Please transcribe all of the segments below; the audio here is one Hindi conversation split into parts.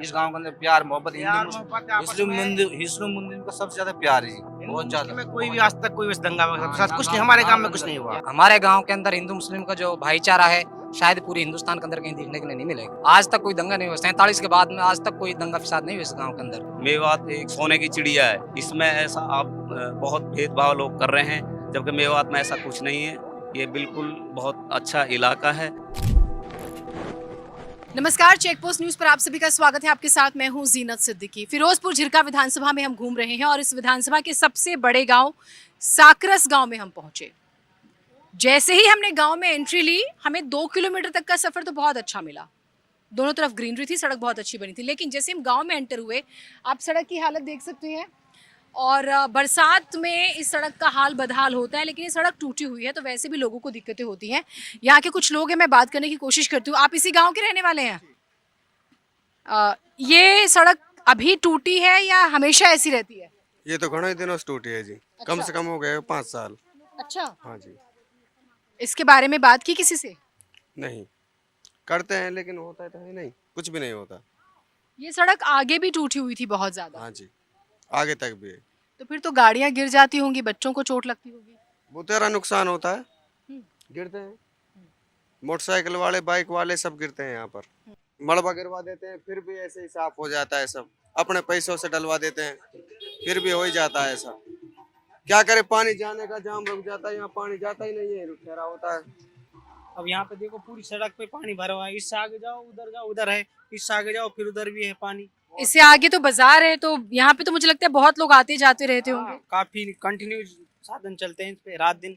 इस गांव के अंदर प्यार मोहब्बत प्यार मोहब्बत आपस में। हिंदू मुस्लिम का सबसे ज्यादा प्यार है जी, बहुत ज्यादा। में कोई भी आज तक कोई वैसे दंगा वगैरह कुछ नहीं, हमारे गांव में कुछ नहीं हुआ। हमारे गांव के अंदर हिंदू मुस्लिम का जो भाईचारा है शायद पूरे हिंदुस्तान के अंदर कहीं देखने के लिए नहीं मिलेगा। आज तक कोई दंगा नहीं हुआ, 47 के बाद में आज तक कोई दंगा फसाद नहीं हुआ इस गांव के अंदर। मेवात एक सोने की चिड़िया है, इसमें ऐसा आप बहुत भेदभाव लोग कर रहे हैं, जबकि मेवात में ऐसा कुछ नहीं है। ये बिल्कुल बहुत अच्छा इलाका है। नमस्कार, चेकपोस्ट न्यूज पर आप सभी का स्वागत है। आपके साथ मैं हूं जीनत सिद्दीकी। फिरोजपुर झिरका विधानसभा में हम घूम रहे हैं और इस विधानसभा के सबसे बड़े गांव साकरस गांव में हम पहुंचे। जैसे ही हमने गांव में एंट्री ली, हमें 2 किलोमीटर तक का सफर तो बहुत अच्छा मिला। दोनों तरफ ग्रीनरी थी, सड़क बहुत अच्छी बनी थी, लेकिन जैसे हम गांव में एंटर हुए, आप सड़क की हालत देख सकते हैं। और बरसात में इस सड़क का हाल बदहाल होता है, लेकिन ये सड़क टूटी हुई है तो वैसे भी लोगों को दिक्कतें होती हैं। यहाँ के कुछ लोग हैं, मैं बात करने की कोशिश करती हूँ। आप इसी गांव के रहने वाले हैं? ये सड़क अभी टूटी है या हमेशा ऐसी रहती है? ये तो घणों ही दिनों से टूटी है जी। कम से कम हो गए 5 साल। अच्छा, हाँ जी। इसके बारे में बात की किसी से? नहीं करते हैं, लेकिन होता तो है नहीं, कुछ भी नहीं होता। ये सड़क आगे भी टूटी हुई थी बहुत ज्यादा। हाँ जी, आगे तक भी है। तो फिर तो गाड़ियां गिर जाती होंगी, बच्चों को चोट लगती होगी। बहुत सारा नुकसान होता है, गिरते हैं। मोटरसाइकिल वाले, बाइक वाले सब गिरते हैं यहाँ पर। मलबा गिरवा देते हैं, फिर भी ऐसे ही साफ हो जाता है सब। अपने पैसों से डलवा देते हैं, फिर भी हो ही जाता है ऐसा। क्या करे, पानी जाने का जाम रुक जाता है, यहाँ पानी जाता ही नहीं है, ठहरा होता है। अब यहाँ पे देखो पूरी सड़क पे पानी भरा हुआ है। इससे आगे जाओ उधर है, इससे आगे जाओ फिर उधर भी है पानी। इससे आगे तो बाजार है, तो यहाँ पे तो मुझे लगता है बहुत लोग आते जाते रहते होंगे। काफी कंटिन्यू साधन चलते हैं इस पे रात दिन।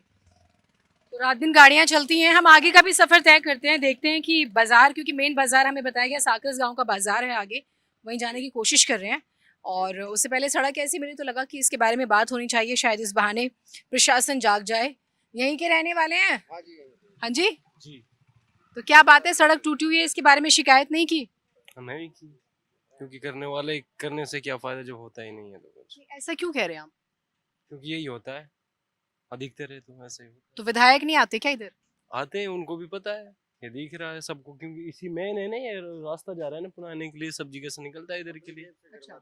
तो रात दिन गाड़ियां चलती हैं। हम आगे का भी सफर तय करते हैं, देखते हैं कि बाजार, क्योंकि मेन बाजार हमें बताया गया साकरस गांव का बाजार है आगे, वहीं जाने की कोशिश कर रहे हैं। और उससे पहले सड़क ऐसी मिली तो लगा कि इसके बारे में बात होनी चाहिए, शायद इस बहाने प्रशासन जाग जाए। यहीं के रहने वाले हैं? हाँ जी जी। तो क्या बात है, सड़क टूटी हुई है, इसके बारे में शिकायत नहीं की? हमें भी की, क्योंकि करने वाले करने से क्या फायदा जब होता ही नहीं है तो कुछ। ऐसा क्यों कह रहे हैं आप? क्योंकि यही होता है, अधिकतर है तो ऐसे ही होता तो विधायक नहीं आते क्या इधर? है। आते हैं, उनको भी पता है, ये दिख रहा है सबको, क्योंकि इसी मेन है ना, ये रास्ता जा रहा है ना पुराने के लिए, सब्जी कैसे निकलता है इधर के लिए। अच्छा।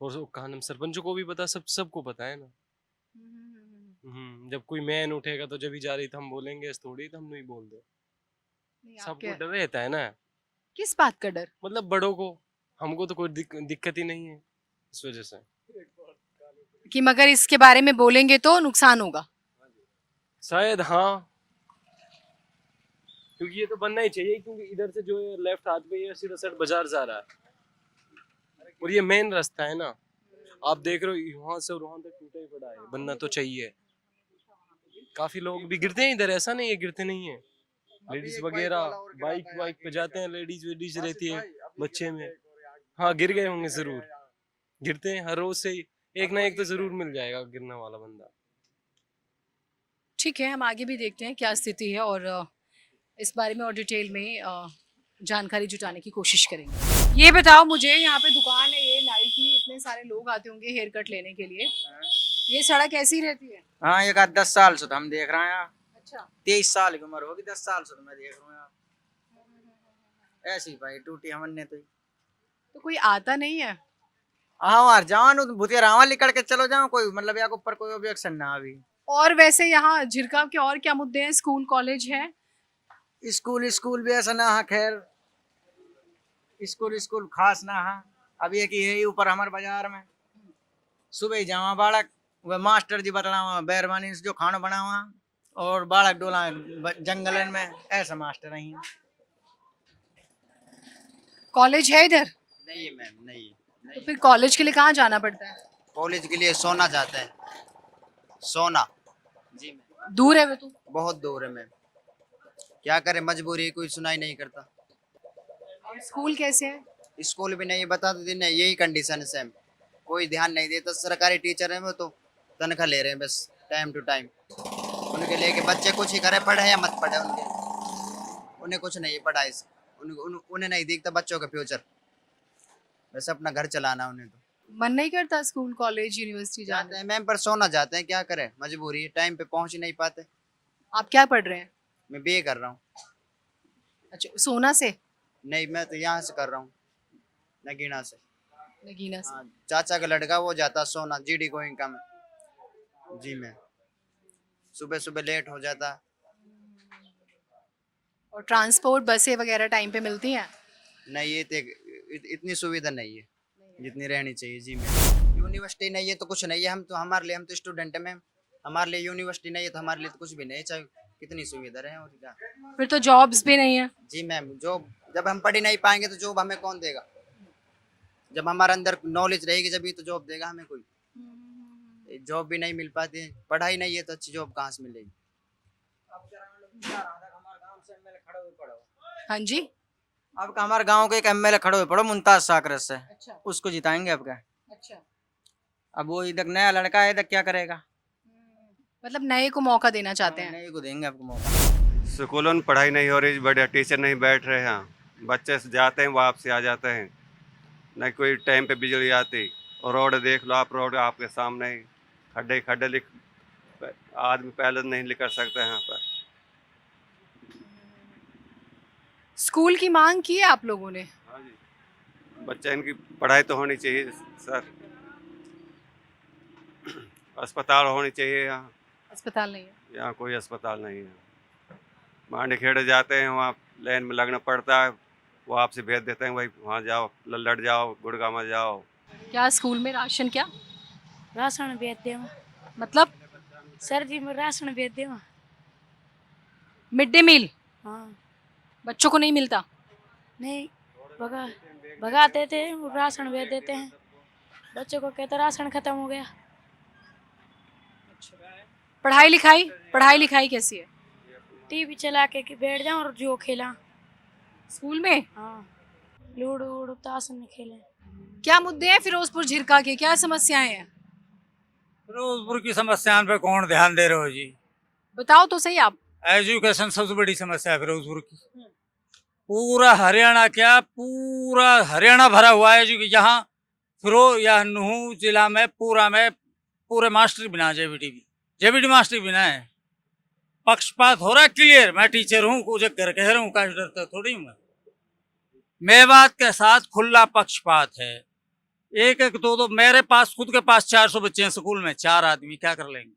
और कहा नाम, सरपंचों को भी पता, सबको पता है ना। जब कोई मैन उठेगा तो जब ही जा रही था हम बोलेंगे, ऐसे थोड़ी तो हम नहीं बोल दो। सबको डर रहता है ना। किस बात का डर? मतलब बड़ों को, हमको तो कोई दिक्कत ही नहीं है इस वजह से। कि मगर इसके बारे में बोलेंगे तो नुकसान होगा? शायद हाँ, क्योंकि ये तो बनना ही चाहिए, क्योंकि इधर से जो लेफ्ट हाथ पे ये सीधा सट बाजार जा रहा है और ये मेन रास्ता है ना। आप देख रहे हो वहां से और वहां तक टूटा ही पड़ा है, बनना तो चाहिए। काफी लोग भी गिरते हैं इधर, ऐसा नहीं है गिरते नहीं है। लेडीज वगैरह बाइक पे जाते हैं, लेडीज रहती है बच्चे में। हाँ, गिर गए होंगे जरूर, गिरते हैं हर रोज से ही, एक ना एक तो जरूर मिल जाएगा गिरने वाला बंदा। ठीक है, हम आगे भी देखते हैं क्या स्थिति है और इस बारे में और डिटेल में जानकारी जुटाने की कोशिश करेंगे। ये बताओ मुझे, यहाँ पे दुकान है ये नाई की, इतने सारे लोग आते होंगे हेयर कट लेने के लिए, ये सड़क ऐसी रहती है? हाँ, एक आध 10 साल से तो हम देख रहे हैं। अच्छा। 23 साल की उम्र होगी, 10 साल से तो मैं देख रहा हूँ ऐसी भाई टूटी हमने तो कोई आता नहीं है? हाँ, मार जाओ भूतिया रावण लिकड़ के चलो जाओ, कोई मतलब या ऊपर कोई ऑब्जेक्शन ना अभी। और वैसे यहाँ झिरका के और क्या मुद्दे हैं? स्कूल कॉलेज है? स्कूल भी ऐसा ना है, खैर स्कूल खास ना है। अब एक ही है ऊपर हमारे बाजार में, सुबह ही जावा बालक, वह मास्टर जी बतला बैरवानी से जो खाना बना हुआ, और बालक डोला जंगलन में, ऐसा मास्टर नहीं है। कॉलेज है इधर? नहीं है मैम, नहीं है। तो फिर कॉलेज के लिए कहाँ जाना पड़ता है? कॉलेज के लिए सोना जाते हैं, सोना जी मैम। दूर है वो तो? बहुत दूर है मैम, क्या करें, मजबूरी है, कोई सुनाई नहीं करता। और स्कूल कैसे है? स्कूल भी नहीं, बता दो दिन यही कंडीशन है सेम, कोई ध्यान नहीं देता। सरकारी टीचर है वो तो तनख्वाह ले रहे हैं बस टाइम टू टाइम, उनके लिए कि बच्चे कुछ ही करे, पढ़े या मत पढ़े, उन्हें कुछ नहीं पढ़ाई से, उन्हें नहीं दिखता बच्चों का फ्यूचर, बस अपना घर चलाना उन्हें। तो मन नहीं करता स्कूल कॉलेज यूनिवर्सिटी जाते हैं मैम, पर सोना जाते हैं, क्या करें, मजबूरी है, टाइम पे पहुंच ही नहीं पाते। आप क्या पढ़ रहे हैं? मैं बीए कर रहा हूँ। अच्छा, सोना से? नहीं, मैं तो यहाँ से कर रहा हूँ, नगीना से। नगीना से। हाँ, चाचा का लड़का वो जाता सोना जीडी गोइंका में। जी मैं सुबह सुबह लेट हो जाता। और ट्रांसपोर्ट बसें वगैरह टाइम पे मिलती हैं? नहीं, ये इतनी सुविधा नहीं है जितनी रहनी चाहिए। जी मैं यूनिवर्सिटी नहीं है तो कुछ नहीं है। हम तो स्टूडेंट में, हमारे लिए यूनिवर्सिटी नहीं है तो हमारे लिए तो कुछ भी नहीं है, चाहे कितनी सुविधा रहे और क्या। फिर तो जॉब्स भी नहीं है। जी मैम, जॉब जब हम पढ़ ही नहीं पाएंगे तो जॉब हमें कौन देगा? जब हमारे अंदर नॉलेज रहेगी जब ही तो जॉब देगा हमें कोई। जॉब भी नहीं मिल पाती, पढ़ाई नहीं है तो अच्छी जॉब कहाँ से मिलेगी? हाँ जी। अब का हमारे गांव के एक एमएलए खड़े हुए पड़ो मुमताज साकरत से, अच्छा। उसको जिताएंगे अब क्या? अच्छा। अब वो इधर नया लड़का है, इधर क्या करेगा? मतलब नए को मौका देना चाहते हैं। नए को देंगे आपको मौका। स्कूलों में पढ़ाई नहीं हो रही, बढ़िया टीचर नहीं बैठ रहे हैं, बच्चे जाते हैं वापसी आ जाते हैं, न कोई टाइम पे बिजली आती। और रोड देख लो आप, रोड आपके सामने ही खड्डे खड्डे आदमी पैदल नहीं निकल सकते हैं यहाँ पर। स्कूल की मांग की है आप लोगों ने? हाँ जी, बच्चे इनकी पढ़ाई तो होनी चाहिए सर, अस्पताल होनी चाहिए यहाँ। अस्पताल नहीं है। यहाँ कोई अस्पताल नहीं है। मांडखेड़े जाते हैं, वहाँ लाइन में लगना पड़ता है, वो आपसे भेज देते हैं भाई वहाँ जाओ, लल्लड़ जाओ, गुड़गामा जाओ। क्या स्कूल में राशन क्या? राशन भेज देव मतलब सर जी, मैं राशन भेज देव। मिड डे मील हाँ, बच्चों को नहीं मिलता? नहीं, भगाते थे, राशन भेज देते हैं। बच्चों को कहते राशन खत्म हो गया। पढ़ाई लिखाई कैसी है? टीवी चला के बैठ जाऊं और जो खेला। स्कूल में हाँ, लूडो वूडो ताश में खेले। क्या मुद्दे हैं फिरोजपुर झिरका के, क्या समस्याएं हैं? फिरोजपुर की समस्याओं पे कौन ध्यान दे रहे हो जी? बताओ तो सही आप। एजुकेशन सबसे बड़ी समस्या है फिरोजपुर की। पूरा हरियाणा क्या, पूरा हरियाणा भरा हुआ है यहाँ या नूहू जिला में पूरे मास्टर बिना जेबीडी मास्टर बिना है। पक्षपात हो रहा है क्लियर। मैं टीचर हूँ, कुछ घर कह रहा हूँ, का डरता थोड़ी हूँ मैं। मेवात के साथ खुला पक्षपात है। एक दो मेरे पास खुद के पास 400 बच्चे हैं स्कूल में, 4 आदमी क्या कर लेंगे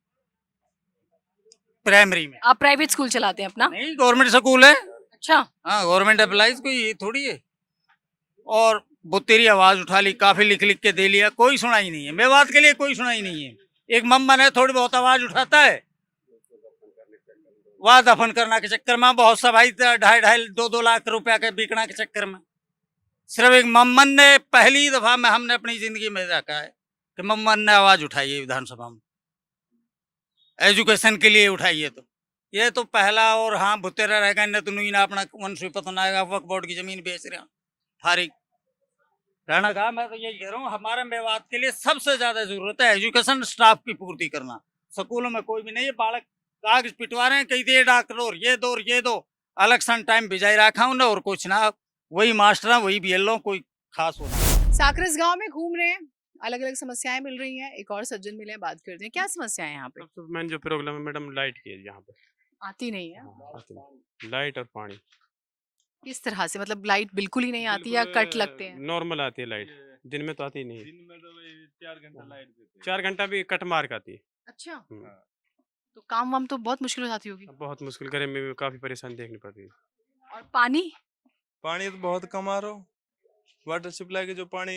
प्राइमरी में? आप प्राइवेट स्कूल चलाते हैं अपना? नहीं, गवर्नमेंट स्कूल है। अच्छा। हाँ, गवर्नमेंट एम्प्लॉइज कोई थोड़ी है। और बुत्तेरी आवाज उठा ली, काफी लिख लिख के दे लिया, कोई सुनाई नहीं है। मेवात के लिए कोई सुनाई नहीं है। एक मम्मन है, थोड़ी बहुत आवाज उठाता है, वह दफन करना के चक्कर में बहुत सा भाई 2.5 लाख रुपया के बिकना के चक्कर में सिर्फ एक मम्मन ने पहली दफा में हमने अपनी जिंदगी में देखा है कि मम्मन ने आवाज उठाई है विधानसभा में एजुकेशन के लिए उठाई है। तो ये तो पहला। और हाँ, भुतेरा रहेगा न तो ना अपना वंश पतन आएगा, वक्फ बोर्ड की जमीन बेच रहे फारिग रहना कहा। मैं तो यही कह रहा हूँ, हमारे मेवात के लिए सबसे ज्यादा जरूरत है एजुकेशन स्टाफ की पूर्ति करना। स्कूलों में कोई भी नहीं है, बालक कागज पिटवा रहे हैं, कहीं दे डॉक्टर और ये दो इलेक्शन टाइम भिजाई रखा हूं ना, और कुछ ना, वही मास्टर वही बीएलओ, कोई खास होना। साकरस गांव में घूम रहे हैं, अलग अलग समस्याएं मिल रही हैं। एक और सज्जन मिले हैं, बात करते हैं। क्या समस्या है यहाँ पे? सबसे मेन जो प्रॉब्लम है मैडम, लाइट की है यहाँ पे। आती नहीं है? लाइट और पानी। किस तरह से, मतलब लाइट बिल्कुल ही नहीं आती या कट लगते हैं? नॉर्मल आती है लाइट, दिन में तो आती नहीं। दिन में तो 4 घंटा लाइट देते हैं। 4 घंटा भी कट मार के आती है। अच्छा। तो काम वाम तो बहुत मुश्किल हो जाती होगी। बहुत मुश्किल, गर्मी में काफी परेशानी देखनी पड़ती है। और पानी तो बहुत कम आ रहा हो। वाटर सप्लाई के जो पानी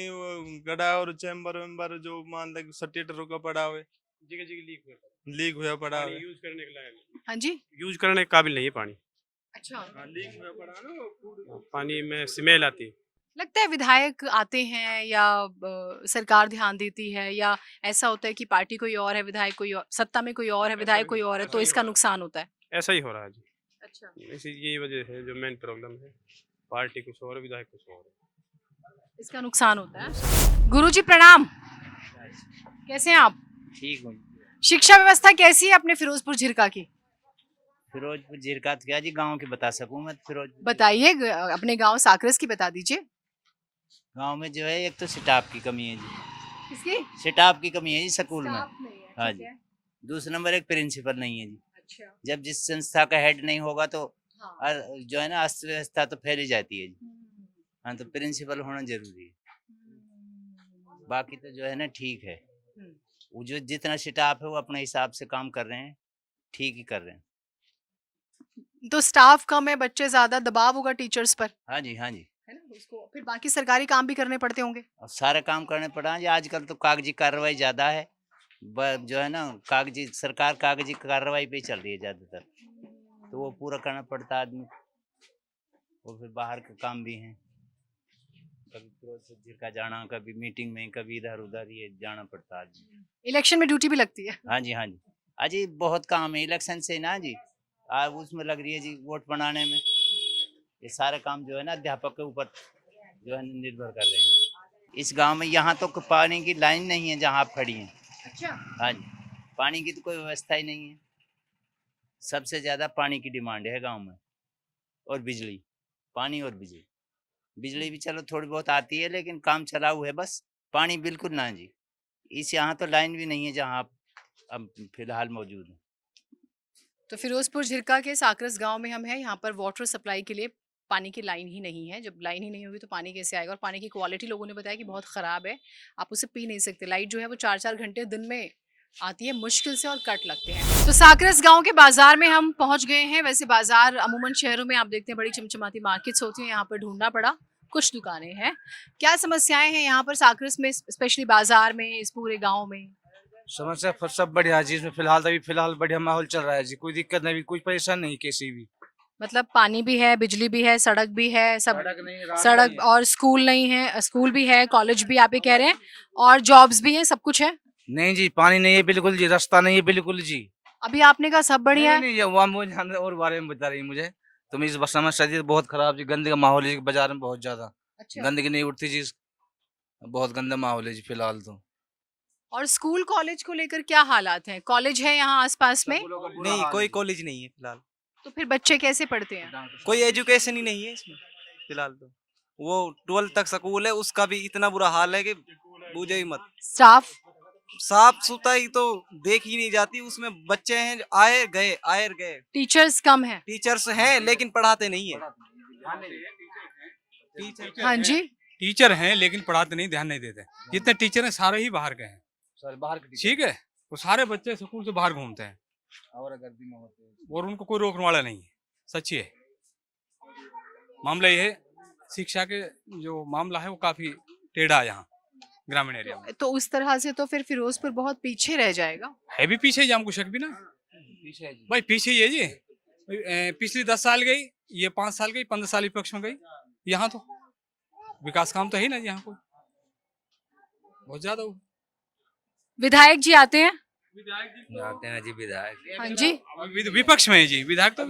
गड्ढा और चैम्बर वेम्बर जो मान लो 60 रुका पड़ा हुआ, जगह लीक हुआ पड़ा हुआ। यूज करने के लायक, हाँ जी, यूज करने के काबिल नहीं है पानी। अच्छा। लीक हुआ पड़ा ना, पानी में स्मेल आती है। लगता है विधायक आते हैं या सरकार ध्यान देती है, या ऐसा होता है कि पार्टी कोई और है, विधायक कोई और, सत्ता में कोई और है, विधायक कोई और है, तो इसका नुकसान होता है? ऐसा ही हो रहा है जी। अच्छा। इसी यही वजह है जो मेन प्रॉब्लम है, पार्टी कुछ और, विधायक कुछ और, इसका नुकसान होता है। गुरुजी प्रणाम, कैसे हैं आप? ठीक हूँ। शिक्षा व्यवस्था कैसी है अपने फिरोजपुर झिरका की? फिरोजपुर झिरका तो क्या जी, गांव की बता सकूं मैं? फिरोजपुर बताइए, अपने गांव साकरस की बता दीजिए। गांव में जो है, एक तो स्टाफ की कमी है जी। किसकी? स्टाफ की कमी है जी स्कूल में। नहीं है, हाँ ठीक जी। है। दूसरा नंबर, एक प्रिंसिपल नहीं है जी। अच्छा। जब जिस संस्था का हेड नहीं होगा तो हाँ। जो है ना, अर्थव्यवस्था तो फैली जाती है जी। हाँ, तो प्रिंसिपल होना जरूरी है। बाकी तो जो है ना ठीक है, वो जो जितना स्टाफ है वो अपने हिसाब से काम कर रहे हैं, ठीक ही कर रहे हैं। तो स्टाफ कम है, बच्चे ज्यादा, दबाव होगा टीचर्स पर, हाँ जी, हाँ जी। है ना? उसको फिर बाकी सरकारी काम भी करने पड़ते होंगे। और सारा काम करने पड़ा जी। आजकल तो कागजी कार्रवाई ज़्यादा है, जो है ना कागजी, सरकार कागजी कार्रवाई पे ही चल रही है ज़्यादातर, तो वो पूरा करना पड़ता है आदमी को। और फिर बाहर के काम भी हैं, कभी फिरोज से झिरका जाना, कभी मीटिंग में, कभी इधर उधर, ये जाना पड़ता है आदमी। इलेक्शन में ड्यूटी भी लगती है। हाँ जी, हाँ जी। अजी बहुत काम है इलेक्शन से ना जी, उसमें लग रही है जी वोट बनाने में। ये सारे काम जो है ना अध्यापक के ऊपर जो है निर्भर कर रहे हैं। इस गांव में यहाँ तो पानी की लाइन नहीं है जहाँ आप खड़ी हैं। अच्छा। हाँ जी, पानी की तो कोई व्यवस्था ही नहीं है। सबसे ज़्यादा पानी की डिमांड है गांव में, और बिजली, पानी और बिजली। बिजली भी चलो थोड़ी बहुत आती है, लेकिन काम चलाऊ है बस। पानी बिल्कुल ना जी। इस यहाँ तो लाइन भी नहीं है जहाँ आप अब फिलहाल मौजूद हैं। तो फिरोजपुर झिरका के साकरस गांव में हम हैं। यहाँ पर वाटर सप्लाई के लिए पानी की लाइन ही नहीं है। जब लाइन ही नहीं होगी तो पानी कैसे आएगा? और पानी की क्वालिटी लोगों ने बताया कि बहुत ख़राब है, आप उसे पी नहीं सकते। लाइट जो है वो 4-4 घंटे दिन में आती है मुश्किल से, और कट लगते हैं। तो साकरस गांव के बाजार में हम पहुंच गए हैं। वैसे बाजार अमूमन शहरों में आप देखते हैं बड़ी चमचमाती मार्केट्स होती हैं, यहाँ पर ढूंढना पड़ा, कुछ दुकानें हैं। क्या समस्याएं हैं यहाँ पर साकरस में, स्पेशली बाजार में, इस पूरे गाँव में? समस्या सब बढ़िया जी, इसमें फिलहाल बढ़िया माहौल चल रहा है जी, कोई दिक्कत नहीं, कोई परेशान नहीं किसी भी। मतलब पानी भी है, बिजली भी है, सड़क भी है, सब नहीं, सड़क, और स्कूल नहीं है, स्कूल भी है, कॉलेज भी आप ही कह रहे हैं, और जॉब्स भी हैं, सब कुछ है। नहीं जी, पानी नहीं है बिल्कुल जी, रास्ता नहीं है बिल्कुल जी। अभी आपने कहा सब बढ़िया है। नहीं, वहाँ मुझे और बारे में बता रही मुझे, तो इस समस्या जी बहुत खराब जी, गंदे का माहौल है जी बाजार में, बहुत ज्यादा। अच्छा। गंदगी नहीं उठती जी, बहुत गंदा माहौल है जी फिलहाल तो। और स्कूल कॉलेज को लेकर क्या हालात हैं? कॉलेज है यहाँ आसपास में? नहीं, कोई कॉलेज नहीं है फिलहाल। तो फिर बच्चे कैसे पढ़ते हैं? कोई एजुकेशन ही नहीं है इसमें फिलहाल तो। वो 12 तक स्कूल है, उसका भी इतना बुरा हाल है कि पूछो ही मत। स्टाफ साफ सुथराई तो देख ही नहीं जाती, उसमें बच्चे हैं आए गए। टीचर्स कम है। टीचर्स हैं लेकिन पढ़ाते नहीं है। हाँ जी, टीचर हैं लेकिन पढ़ाते नहीं, ध्यान नहीं देते। जितने टीचर हैं सारे ही बाहर के हैं, ठीक है, वो सारे बच्चे स्कूल से बाहर घूमते हैं, और उनको कोई रोकने वाला नहीं है। सच्ची है, मामला ये है, शिक्षा के जो मामला है वो काफी टेढ़ा है यहाँ ग्रामीण एरिया में। तो उस तरह से तो फिर फिरोजपुर बहुत पीछे रह जाएगा। है भी पीछे, हमको शक भी ना भाई, पीछे ही है जी। पिछली 10 साल गई, ये 5 साल गई, 15 साल विपक्ष में गई। यहाँ तो विकास काम तो है ही ना यहाँ, कोई बहुत ज्यादा। विधायक जी आते हैं? आते हैं जी विधायक। हाँ जी, विपक्ष में है जी विधायक, तो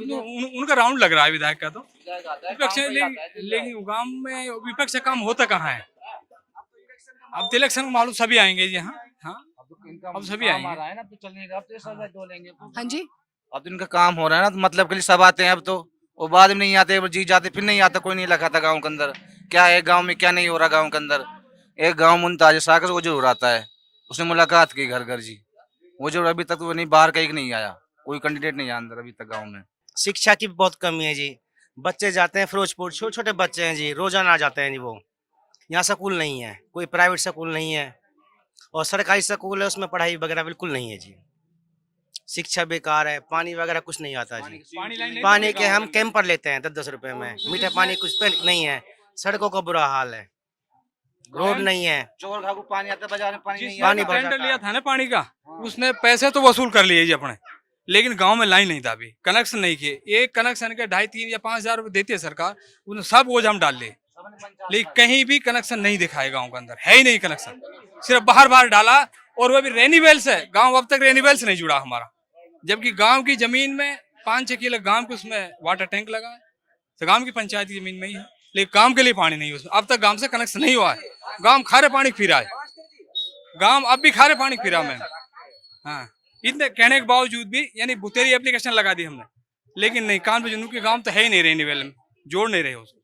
उनका राउंड लग रहा है विधायक का, तो विपक्ष है, लेकिन गांव में विपक्ष का काम होता कहाँ है? अब तो इलेक्शन मालूम सभी आएंगे जी। हाँ, अब सभी आएंगे। हाँ जी, अब तो इनका काम हो रहा है ना, तो मतलब के लिए सब आते हैं अब तो, वो बाद में नहीं आते, वो जीत जाते, फिर नहीं आता, कोई नहीं लगा था गाँव के अंदर क्या है, गाँव में क्या नहीं हो रहा। गाँव के अंदर एक गाँव मुमताज साकर वो जरूर आता है, उसने मुलाकात की घर घर जी, वो जो अभी तक वो नहीं, बाहर का एक नहीं आया, कोई कैंडिडेट नहीं आया अंदर अभी तक गाँव में। शिक्षा की बहुत कमी है जी। बच्चे जाते हैं फिरोजपुर, छोटे छोटे बच्चे हैं जी, रोजाना जाते हैं जी। वो यहाँ स्कूल नहीं है, कोई प्राइवेट स्कूल नहीं है, और सरकारी स्कूल है उसमें पढ़ाई वगैरह बिल्कुल नहीं है जी। शिक्षा बेकार है, पानी वगैरह कुछ नहीं आता जी। पानी के हम कैंपर लेते हैं 10-10 रुपए में, मीठा पानी कुछ नहीं है। सड़कों का बुरा हाल है, रोड नहीं है, चोर घाघू पानी आता है बाजार में, पानी नहीं पानी आता। भर टेंडर लिया था ना पानी का, उसने पैसे तो वसूल कर लिए जी अपने, लेकिन गांव में लाइन नहीं दाबी, कनेक्शन नहीं किए। एक कनेक्शन के 2,500 या 5,000 रुपए देती है सरकार, उसने सब बोझ हम डाल लिए, लेकिन कहीं भी कनेक्शन नहीं दिखाए गांव के अंदर, है ही नहीं कनेक्शन, सिर्फ बाहर डाला, और वो भी रेनीवेल से। गांव अब तक रेनीवेल से नहीं जुड़ा हमारा, जबकि गांव की जमीन में 5-6 किलो गांव के उसमें वाटर टैंक लगा है, तो गांव की पंचायत की जमीन में ही है, लेकिन काम के लिए पानी नहीं है उसमें। अब तक गांव से कनेक्शन नहीं हुआ है। गांव खारे पानी पी रहा है, गांव अब भी खारे पानी पी रहा मैं। हाँ, इतने कहने के बावजूद भी, यानी बुतेरी एप्लीकेशन लगा दी हमने, लेकिन नहीं, कान पे जुनू के गांव तो है ही नहीं, रेनीवेल में जोड़ नहीं रहे उसको।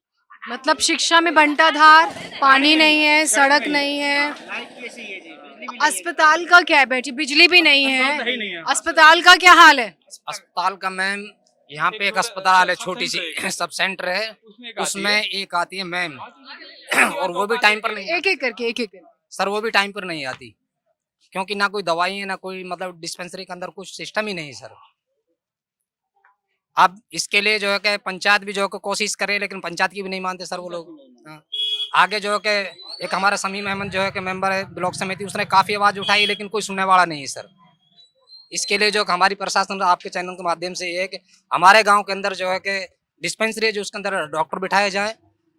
मतलब शिक्षा में बंटाधार, पानी नहीं है, सड़क नहीं है, अस्पताल का क्या है बेटी? बिजली भी नहीं है, अस्पताल का क्या हाल है? अस्पताल का मैम यहाँ पे एक अस्पताल है, छोटी सी सब सेंटर है, उसमें एक आती है मैम और वो भी टाइम पर नहीं एक एक करके सर, वो भी टाइम पर नहीं आती, क्योंकि ना कोई दवाई है, ना कोई मतलब डिस्पेंसरी के अंदर कुछ सिस्टम ही नहीं है सर। अब इसके लिए जो है कि पंचायत भी जो है कि कोशिश करे, लेकिन पंचायत की भी नहीं मानते सर वो लोग। हाँ। आगे जो है कि एक हमारा समीम अहमद जो है कि मेंबर है ब्लॉक समिति, उसने काफी आवाज उठाई, लेकिन कोई सुनने वाला नहीं है सर। इसके लिए जो हमारी प्रशासन आपके चैनल के माध्यम से ये है कि हमारे गांव के अंदर जो है कि डिस्पेंसरी है, जो उसके अंदर डॉक्टर बिठाए जाए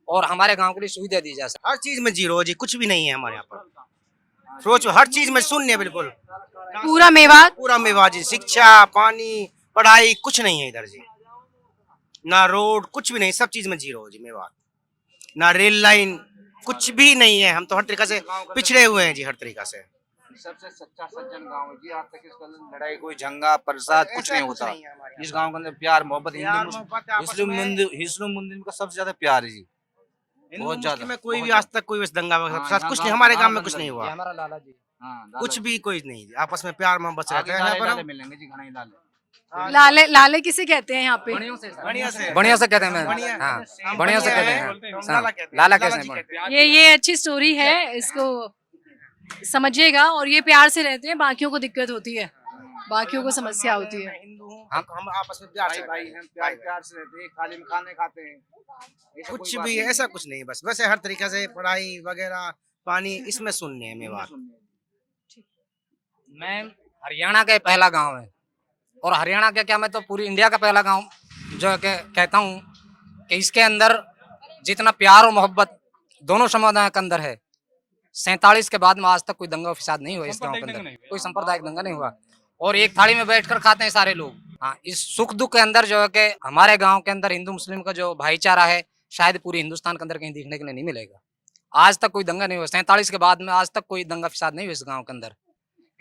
और हमारे गांव के लिए सुविधा दी जाए। हर चीज में जीरो जी, कुछ भी नहीं है हमारे यहाँ पर। फिरोजपुर हर चीज में शून्य, बिल्कुल पूरा मेवात पूरा मेवात जी। शिक्षा, पानी, पढ़ाई कुछ नहीं है इधर जी, ना रोड, कुछ भी नहीं, सब चीज में जीरो जी मेवात। ना रेल लाइन, कुछ भी नहीं है। हम तो हर तरीका से पिछड़े हुए हैं जी, हर तरीका से। सबसे सच्चा सज्जन गांव है जी। आज तक इसका लड़ाई, कोई झंगा प्रसाद कुछ नहीं होता। इस गांव के अंदर प्यार मोहब्बत, हिंदू मुस्लिम का सबसे ज्यादा प्यार है जी, बहुत ज्यादा। में कोई भी आज तक कोई दंगा वगैरह कुछ नहीं, हमारे गांव में कुछ नहीं हुआ, हमारा लाला जी कुछ भी कोई नहीं। आपस में प्यार मोहब्बत से रहते हैं यहाँ पर हम। मिलेंगे जी, घना ही लाले। लाले लाले किसे कहते हैं यहाँ पे? बढ़िया से कहते हैं, हाँ बढ़िया से कहते हैं, लाला कहते हैं। ये अच्छी स्टोरी है, इसको समझिएगा। और ये प्यार से रहते हैं, बाकियों को दिक्कत होती है, बाकियों को समस्या होती है। हम आपस में प्यार से भाई हैं, प्यार से रहते हैं, खाली में खाने खाते हैं, कुछ भी ऐसा कुछ नहीं। बस वैसे हर तरीके से पढ़ाई वगैरह, पानी, इसमें शून्य है मेवात। मैं हरियाणा का पहला गांव है, और हरियाणा का क्या, मैं तो पूरी इंडिया का पहला गांव जो है कि कहता हूँ कि इसके अंदर जितना प्यार और मोहब्बत दोनों समुदायों के अंदर है, 47 के बाद में आज तक कोई दंगा फसाद नहीं हुआ इस गांव के अंदर, कोई सांप्रदायिक दंगा नहीं हुआ। और एक थाली में बैठकर खाते हैं सारे लोग। हाँ, इस सुख दुख के अंदर जो है कि हमारे गांव के अंदर हिंदू मुस्लिम का जो भाईचारा है, शायद पूरे हिंदुस्तान के अंदर कहीं देखने के लिए नहीं मिलेगा। आज तक कोई दंगा नहीं हुआ, 47 के बाद में आज तक कोई दंगा फसाद नहीं हुआ इस गाँव के अंदर।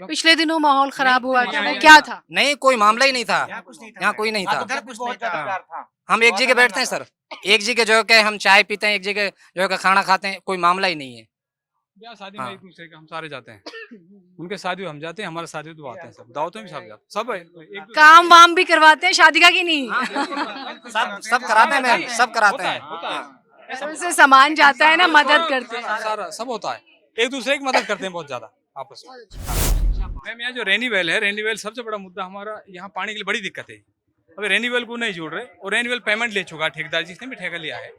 पिछले दिनों माहौल खराब हुआ था, क्या था? नहीं, कोई मामला ही नहीं था, यहाँ कोई नहीं था। हम एक जगह बैठते हैं सर, एक जगह जो है कि हम चाय पीते हैं, एक जगह जो है कि खाना खाते हैं, कोई मामला ही नहीं है। ब्याह शादी में एक दूसरे के हम सारे जाते हैं, उनके शादी हम जाते हैं, हमारे शादी तो आते हैं, सब दावतों में सब जाते, सब है। काम वाम भी करवाते हैं शादी का कि नहीं? सब कराते हैं मैम, सब कराते हैं। सबसे सामान जाता है ना, मदद करते हैं, सारा सब होता है, एक दूसरे की मदद करते हैं बहुत ज्यादा आपस में। मैम यहाँ जो रेनीवेल है, रेनीवेल सबसे बड़ा मुद्दा हमारा, यहाँ पानी के लिए बड़ी दिक्कत है। अभी रेनीवेल को नहीं जोड़ रहे, और रेनीवेल पेमेंट ले चुका है ठेकेदार, जिसने भी ठेका लिया है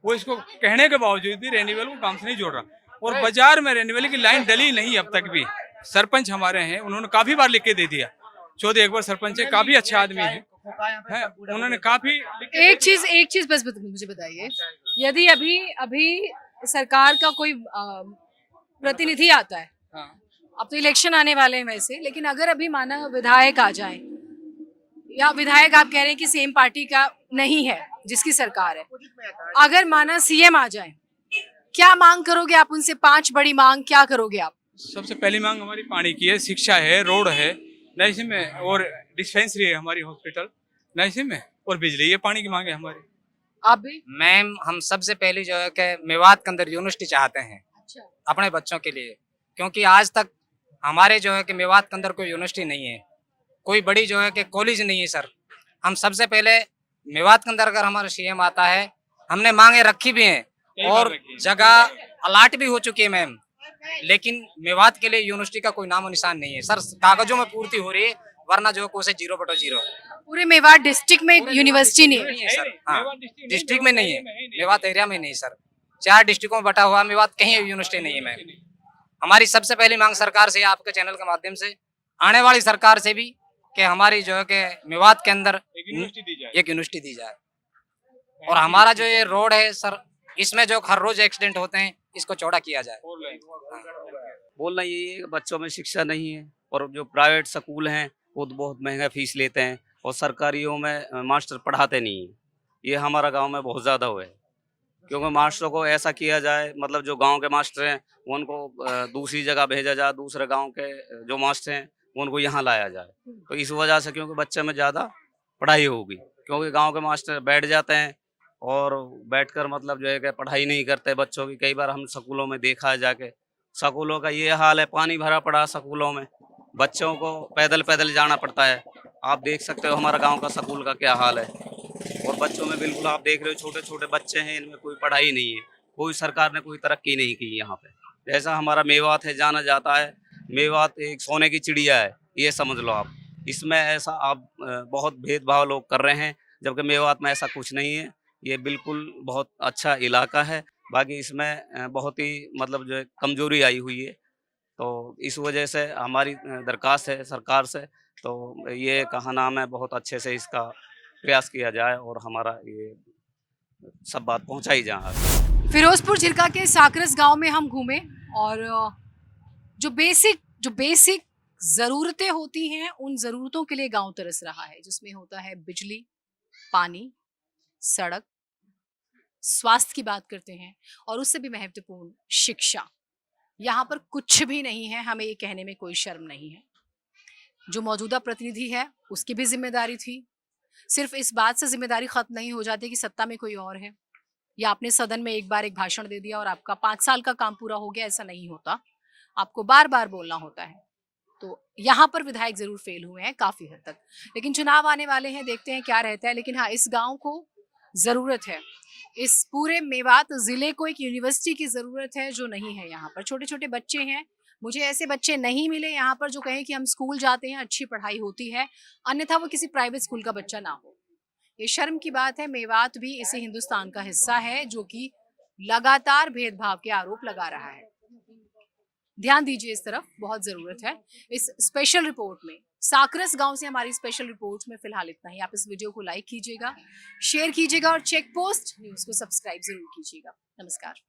वो इसको कहने के बावजूद भी रेनीवेल को काम से नहीं जोड़ रहा। और बाजार में रेनीवेल की लाइन डली नहीं अब तक भी। सरपंच हमारे हैं, उन्होंने काफी बार लिख के दे दिया, चौधरी अकबर सरपंच है, काफी अच्छे आदमी है, उन्होंने काफी। एक चीज बस मुझे बताइए, यदि अभी सरकार का कोई प्रतिनिधि आता है, अब तो इलेक्शन आने वाले हैं वैसे, लेकिन अगर अभी माना विधायक आ जाए, या विधायक आप कह रहे हैं कि सेम पार्टी का नहीं है जिसकी सरकार है, अगर माना सीएम आ जाए, क्या मांग करोगे आप उनसे? 5 बड़ी मांग क्या करोगे आप? सबसे पहली मांग हमारी पानी की है, शिक्षा है, रोड है नैसी में, और डिस्पेंसरी है हमारी हॉस्पिटल नैसी में, और बिजली, ये पानी की मांग है हमारी। आप भी? मैम, हम सबसे पहले जो है कि मेवात के अंदर यूनिवर्सिटी चाहते हैं। अच्छा। अपने बच्चों के लिए, क्योंकि आज तक हमारे जो है कि मेवात के अंदर कोई यूनिवर्सिटी नहीं है, कोई बड़ी जो है कि कॉलेज नहीं है सर। हम सबसे पहले मेवात के अंदर अगर हमारा सीएम आता है, हमने मांगे रखी भी हैं और जगह अलाट भी हो चुकी है मैम, लेकिन मेवात के लिए यूनिवर्सिटी का कोई नामो निशान नहीं है सर। कागजों में पूर्ति हो रही है, वरना जो है 0/0 पूरे मेवात डिस्ट्रिक्ट में यूनिवर्सिटी नहीं है सर। हाँ, डिस्ट्रिक्ट में नहीं है, मेवात एरिया में नहीं सर, 4 डिस्ट्रिक्टों में बटा हुआ मेवात, कहीं यूनिवर्सिटी नहीं है मैम। हमारी सबसे पहली मांग सरकार से, आपके चैनल के माध्यम से, आने वाली सरकार से भी, कि हमारी जो है कि मेवात के अंदर एक यूनिवर्सिटी दी जाए। और हमारा जो ये रोड है सर, इसमें जो हर रोज एक्सीडेंट होते हैं, इसको चौड़ा किया जाए। बोलना ये है कि बच्चों में शिक्षा नहीं है, और जो प्राइवेट स्कूल हैं वो तो बहुत महंगा फीस लेते हैं, और सरकारियों में मास्टर पढ़ाते नहीं हैं। ये हमारा गांव में बहुत ज़्यादा हुआ है, क्योंकि मास्टरों को ऐसा किया जाए, मतलब जो गांव के मास्टर हैं उनको दूसरी जगह भेजा जाए, दूसरे गांव के जो मास्टर हैं उनको यहाँ लाया जाए। तो इस वजह से, क्योंकि बच्चे में ज़्यादा पढ़ाई होगी, क्योंकि गांव के मास्टर बैठ जाते हैं और बैठकर मतलब जो है कि पढ़ाई नहीं करते बच्चों की। कई बार हम स्कूलों में देखा है जाके, स्कूलों का ये हाल है, पानी भरा पड़ा स्कूलों में, बच्चों को पैदल पैदल जाना पड़ता है। आप देख सकते हो हमारा गांव का स्कूल का क्या हाल है। और बच्चों में बिल्कुल आप देख रहे हो छोटे छोटे बच्चे हैं, इनमें कोई पढ़ाई नहीं है, कोई सरकार ने कोई तरक्की नहीं की यहाँ पे। जैसा हमारा मेवात है जाना जाता है, मेवात एक सोने की चिड़िया है, ये समझ लो आप। इसमें ऐसा आप बहुत भेदभाव लोग कर रहे हैं, जबकि मेवात में ऐसा कुछ नहीं है। ये बिल्कुल बहुत अच्छा इलाका है। बाकी इसमें बहुत ही मतलब जो है कमजोरी आई हुई है, तो इस वजह से हमारी दरख्वास्त है सरकार से, तो ये कहा नाम है बहुत अच्छे से इसका प्रयास किया जाए और हमारा ये सब बात पहुंचाई जाए। फिरोजपुर झिरका के साकरस गांव में हम घूमे और जो बेसिक ज़रूरतें होती हैं उन ज़रूरतों के लिए गांव तरस रहा है, जिसमें होता है बिजली, पानी, सड़क, स्वास्थ्य की बात करते हैं और उससे भी महत्वपूर्ण शिक्षा। यहाँ पर कुछ भी नहीं है, हमें ये कहने में कोई शर्म नहीं है। जो मौजूदा प्रतिनिधि है उसकी भी जिम्मेदारी थी। सिर्फ इस बात से जिम्मेदारी खत्म नहीं हो जाती कि सत्ता में कोई और है या आपने सदन में एक बार एक भाषण दे दिया और आपका 5 साल का काम पूरा हो गया, ऐसा नहीं होता। आपको बार बार बोलना होता है। तो यहाँ पर विधायक जरूर फेल हुए हैं काफी हद तक, लेकिन चुनाव आने वाले हैं, देखते हैं क्या रहता है। लेकिन हाँ, इस गांव को जरूरत है, इस पूरे मेवात जिले को एक यूनिवर्सिटी की जरूरत है जो नहीं है यहाँ पर। छोटे छोटे बच्चे हैं, मुझे ऐसे बच्चे नहीं मिले यहाँ पर जो कहें कि हम स्कूल जाते हैं, अच्छी पढ़ाई होती है, अन्यथा वो किसी प्राइवेट स्कूल का बच्चा ना हो। ये शर्म की बात है। मेवात भी इसी हिंदुस्तान का हिस्सा है जो कि लगातार भेदभाव के आरोप लगा रहा है। ध्यान दीजिए इस तरफ, बहुत जरूरत है। इस स्पेशल रिपोर्ट में साकरस गांव से हमारी स्पेशल रिपोर्ट में फिलहाल इतना ही। आप इस वीडियो को लाइक कीजिएगा, शेयर कीजिएगा और चेक पोस्ट न्यूज को सब्सक्राइब जरूर कीजिएगा। नमस्कार।